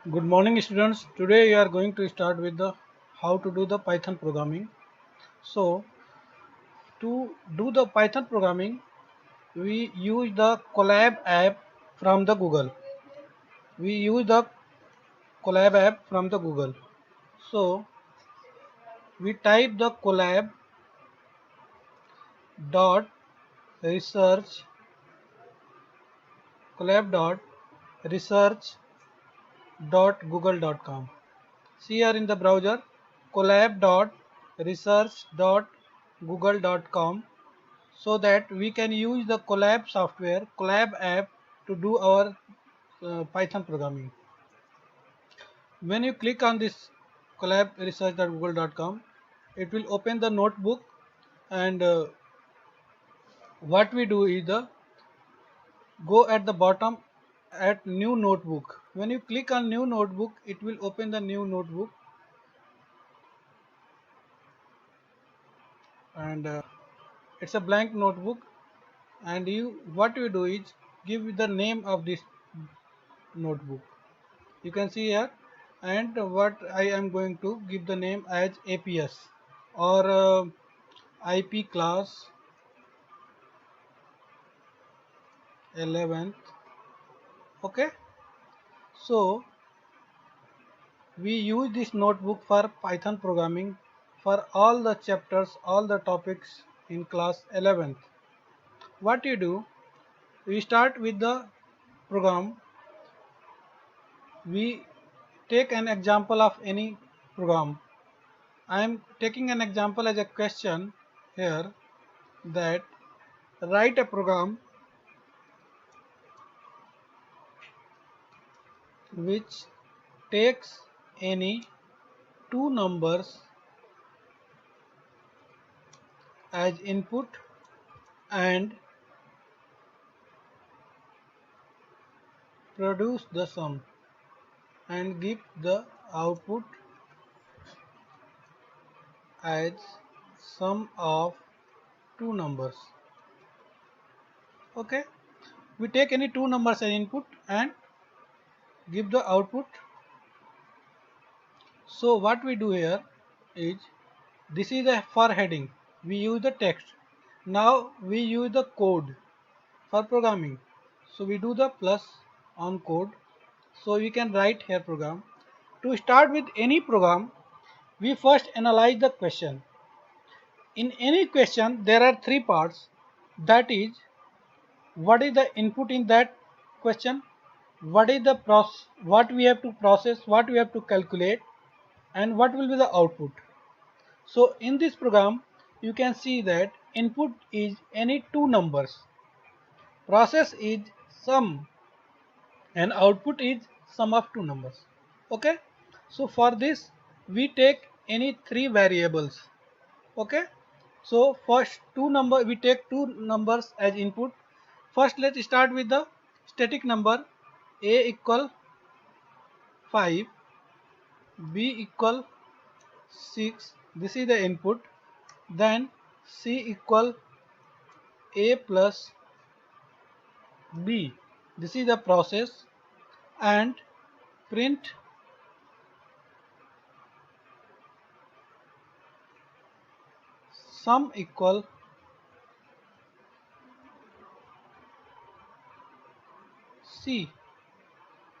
Good morning students. Today we are going to start with the how to do the Python programming. So to do the Python programming we use the Colab app from the Google. We use the Colab app from the Google. So we type the dot research colab dot research dot google.com. See here in the browser colab dot research dot google.com, so that we can use the Colab software, Colab app to do our Python programming. When you click on this Colab research.google.com, it will open the notebook, and what we do is the go at the bottom at new notebook. When you click on new notebook, it will open the new notebook, and it's a blank notebook. And you what you do is give the name of this notebook. You can see here, and what I am going to give the name as APS or IP class 11th. Okay, so we use this notebook for Python programming for all the chapters, all the topics in class 11th. What you do, we start with the program. We take an example of any program. I am taking an example as a question here, that write a program which takes any two numbers as input and produce the sum and give the output as sum of two numbers. Okay, we take any two numbers as input and give the output. So what we do here is, this is the for heading, we use the text. Now we use the code for programming, so we do the plus on code. So we can write here program. To start with any program, we first analyze the question. In any question there are three parts, that is, what is the input in that question, what is the what we have to process, what we have to calculate, and what will be the output. So in this program you can see that input is any two numbers, process is sum, and output is sum of two numbers. Okay, so for this we take any three variables. Okay, so first we take two numbers as input. First let's start with the static number. A equal 5, b equal 6, this is the input. Then c equal a plus b, this is the process. And print sum equal c,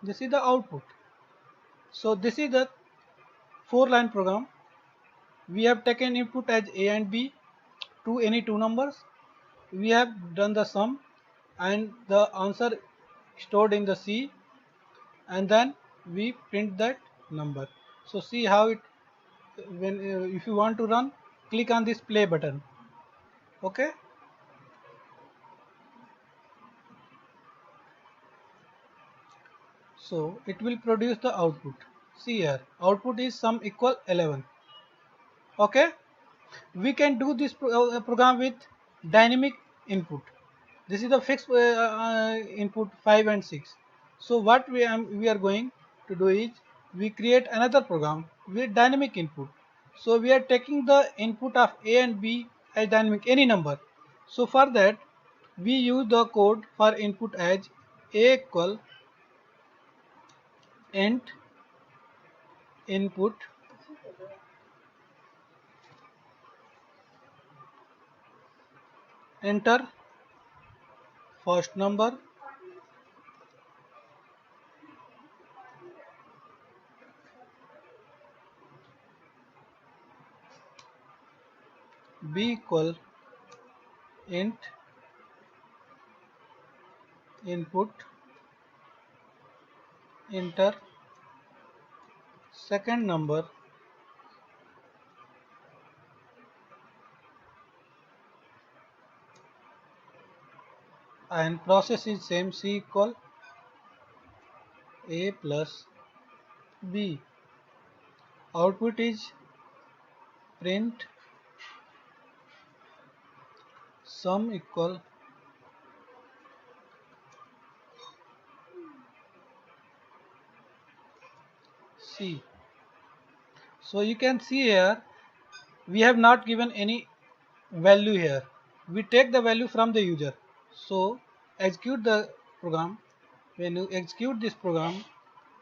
this is the output. So this is the 4-line program. We have taken input as a and b to any two numbers. We have done the sum and the answer stored in the c, and then we print that number. So see how it, when if you want to run, click on this play button. Okay, so it will produce the output. See here, output is sum equal 11. Okay, we can do this program with dynamic input. This is the fixed input 5 and 6. So what we are going to do is, we create another program with dynamic input. So we are taking the input of a and b as dynamic, any number. So for that we use the code for input as a equal int input, enter first number, b equal int input, enter second number, and process is same, c equal a plus b. Output is print sum equal c. So you can see here we have not given any value here. We take the value from the user. So execute the program. When you execute this program,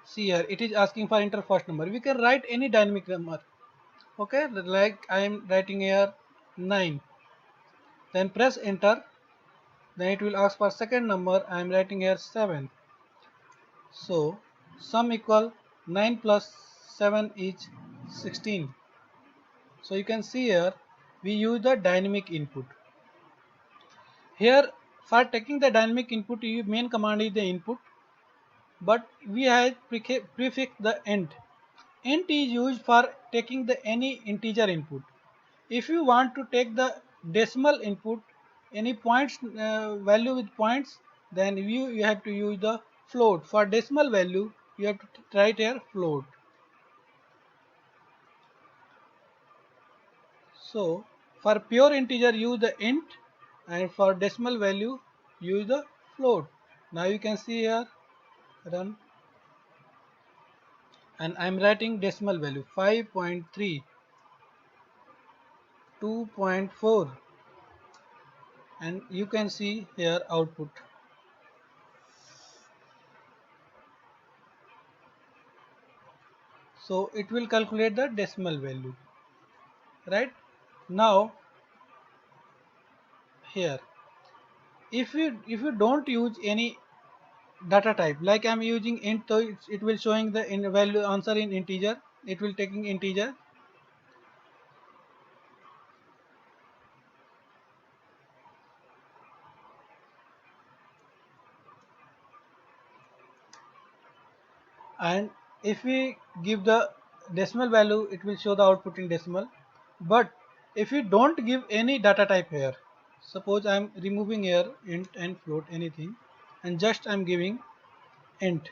see here it is asking for enter first number. We can write any dynamic number. Okay, like I am writing here 9. Then press enter. Then it will ask for second number. I am writing here 7. So sum equal 9 plus 7 is 16. So you can see here we use the dynamic input. Here for taking the dynamic input, your main command is the input, but we have prefixed the int. Int is used for taking the any integer input. If you want to take the decimal input, any points value with points, then you have to use the float. For decimal value, you have to write here float. So for pure integer, use the int, and for decimal value, use the float. Now you can see here run, and I am writing decimal value 5.3, 2.4, and you can see here output. So it will calculate the decimal value, right? Now here if you don't use any data type, like I'm using int, so it will showing the value answer in integer, it will taking integer. And if we give the decimal value, it will show the output in decimal. But if you don't give any data type here, suppose I'm removing here int and float anything, and just I'm giving int,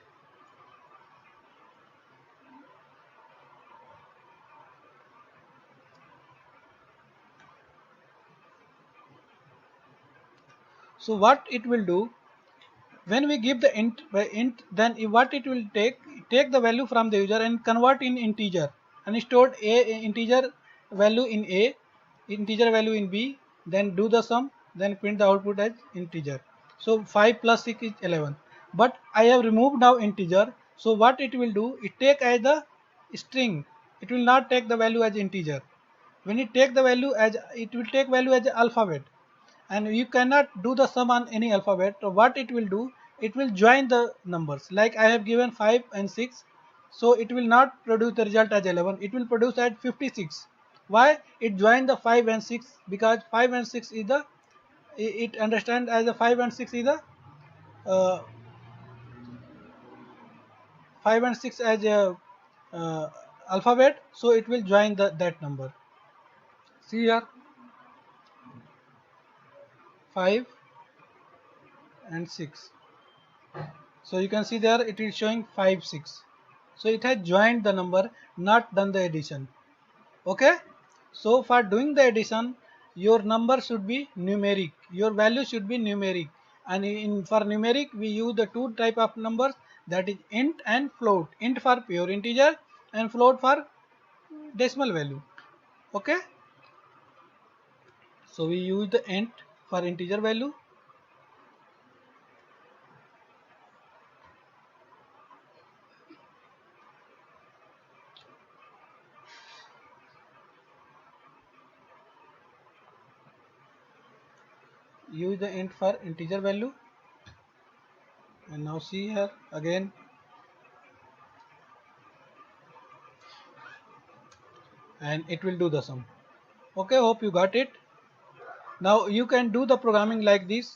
so what it will do, when we give the int by int, then what it will take the value from the user and convert in integer, and stored a integer value in a, integer value in b, then do the sum, then print the output as integer. So 5 plus 6 is 11, but I have removed now integer. So what it will do, it take as the string, it will not take the value as integer. When it take the value as, it will take value as alphabet, and you cannot do the sum on any alphabet. So what it will do, it will join the numbers, like I have given 5 and 6. So it will not produce the result as 11, it will produce at 56. Why? It joined the 5 and 6, because 5 and 6 is the, it understand as the 5 and 6 is the uh, 5 and 6 as a alphabet, so it will join that number. See here 5 and 6. So you can see there it is showing 5 6. So it has joined the number, not done the addition. Okay. So for doing the addition, your number should be numeric. Your value should be numeric. And in for numeric, we use the two type of numbers, that is int and float. Int for pure integer and float for decimal value. Okay. So we use the int for integer value. use the int for integer value, and now see here again, and it will do the sum. Okay, hope you got it. Now you can do the programming like this.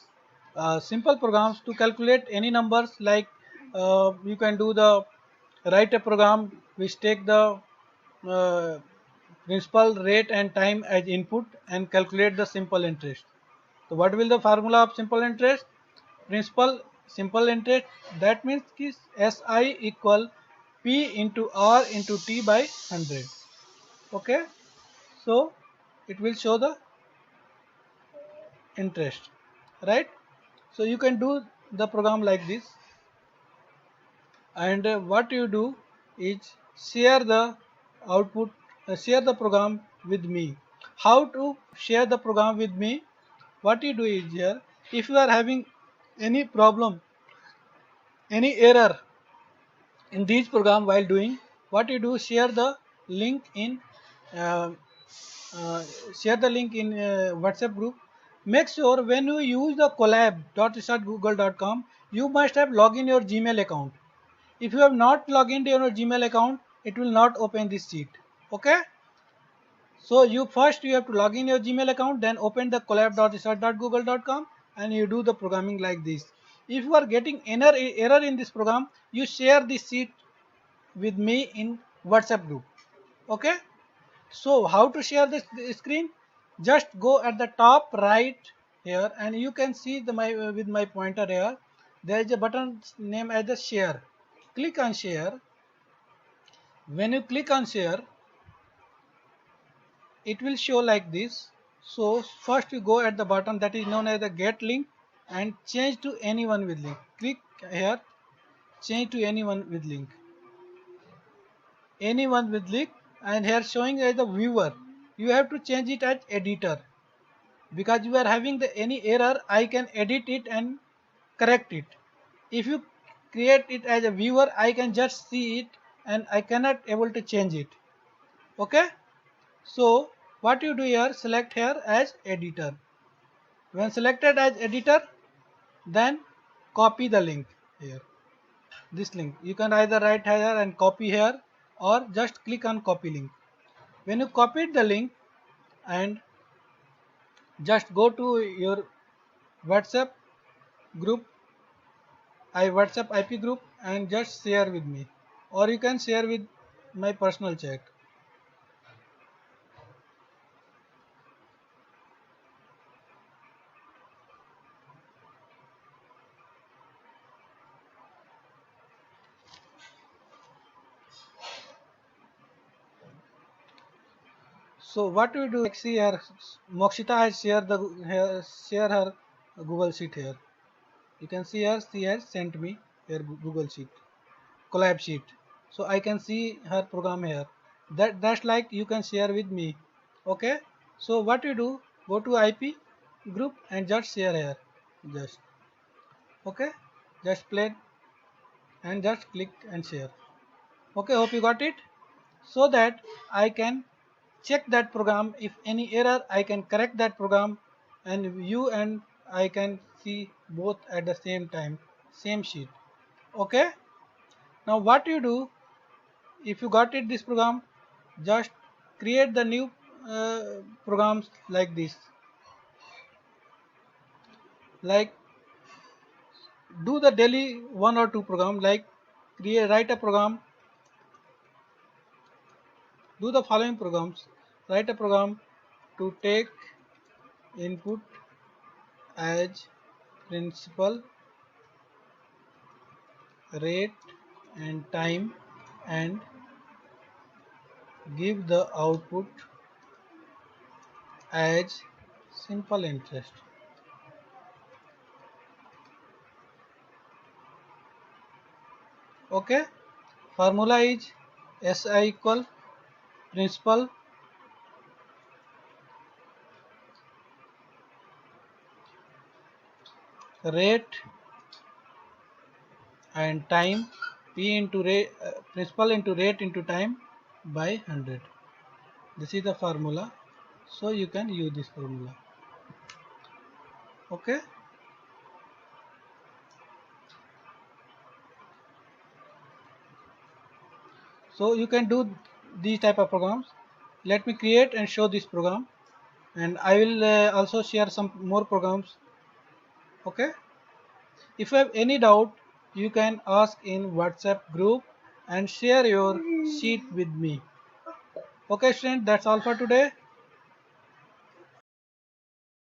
Simple programs to calculate any numbers, like you can do the write a program which take the uh, principal, rate and time as input and calculate the simple interest. So what will the formula of simple interest? Principal simple interest, that means is SI equal P into R into T by 100. Okay, so it will show the interest, right? So you can do the program like this, and what you do is share the output, share the program with me. How to share the program with me? What you do is here, if you are having any problem, any error in these program while doing, what you do, share the link in uh, uh, WhatsApp group. Make sure when you use the collab.startgoogle.com, you must have login your Gmail account. If you have not logged into your Gmail account, it will not open this sheet. Okay, so you have to log in your Gmail account, then open the collab.start.google.com, and you do the programming like this. If you are getting error in this program, you share this sheet with me in WhatsApp group. Okay, so how to share this screen? Just go at the top right here, and you can see my with my pointer here. There is a button named as the share. Click on share. When you click on share, it will show like this. So first you go at the bottom that is known as the get link and change to anyone with link. Click here, change to anyone with link. Anyone with link, and here showing as the viewer. You have to change it as editor, because you are having the any error, I can edit it and correct it. If you create it as a viewer, I can just see it and I cannot able to change it. Okay, so what you do here, select here as editor. When selected as editor, then copy the link here. This link you can either write here and copy here, or just click on copy link. When you copied the link, and just go to your WhatsApp group, WhatsApp IP group, and just share with me, or you can share with my personal chat. So what we do, like see here, Mokshita has share her Google Sheet here. You can see here she has sent me her Google Sheet, collab sheet. So I can see her program here. That's like you can share with me. Okay. So what you do, go to IP group and just share here. Just okay. Just play and just click and share. Okay. Hope you got it. So that I can check that program. If any error, I can correct that program, and you and I can see both at the same time, same sheet. Okay. Now what you do, if you got it this program, just create the new programs like this, like do the daily one or two program, like write a program, do the following programs. Write a program to take input as principal, rate and time, and give the output as simple interest. Okay, formula is SI equal principal rate and time, P into rate, principal into rate into time by 100. This is the formula, so you can use this formula. Okay, so you can do these type of programs. Let me create and show this program, and I will also share some more programs. Okay, if you have any doubt, you can ask in WhatsApp group and share your sheet with me. Okay, student, that's all for today.